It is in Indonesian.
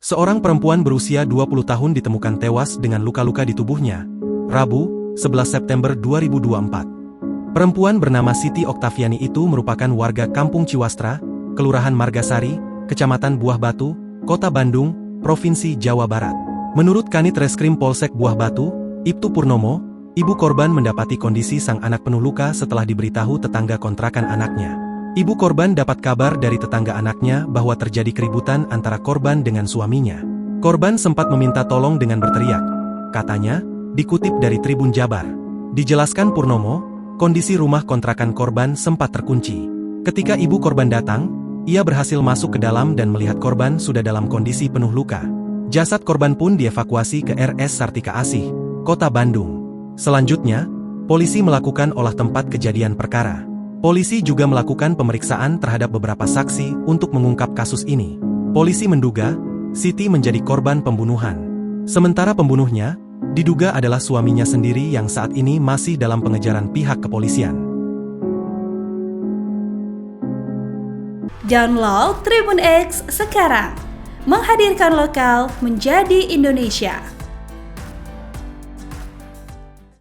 Seorang perempuan berusia 20 tahun ditemukan tewas dengan luka-luka di tubuhnya, Rabu, 11 September 2024. Perempuan bernama Siti Oktaviani itu merupakan warga Kampung Ciwastra, Kelurahan Margasari, Kecamatan Buah Batu, Kota Bandung, Provinsi Jawa Barat. Menurut Kanit Reskrim Polsek Buah Batu, Ibtu Purnomo, ibu korban mendapati kondisi sang anak penuh luka setelah diberitahu tetangga kontrakan anaknya. Ibu korban dapat kabar dari tetangga anaknya bahwa terjadi keributan antara korban dengan suaminya. Korban sempat meminta tolong dengan berteriak. Katanya, dikutip dari Tribun Jabar. Dijelaskan Purnomo, kondisi rumah kontrakan korban sempat terkunci. Ketika ibu korban datang, ia berhasil masuk ke dalam dan melihat korban sudah dalam kondisi penuh luka. Jasad korban pun dievakuasi ke RS Sartika Asih, Kota Bandung. Selanjutnya, polisi melakukan olah tempat kejadian perkara. Polisi juga melakukan pemeriksaan terhadap beberapa saksi untuk mengungkap kasus ini. Polisi menduga, Siti menjadi korban pembunuhan. Sementara pembunuhnya, diduga adalah suaminya sendiri yang saat ini masih dalam pengejaran pihak kepolisian. Download Tribun X sekarang, menghadirkan lokal menjadi Indonesia.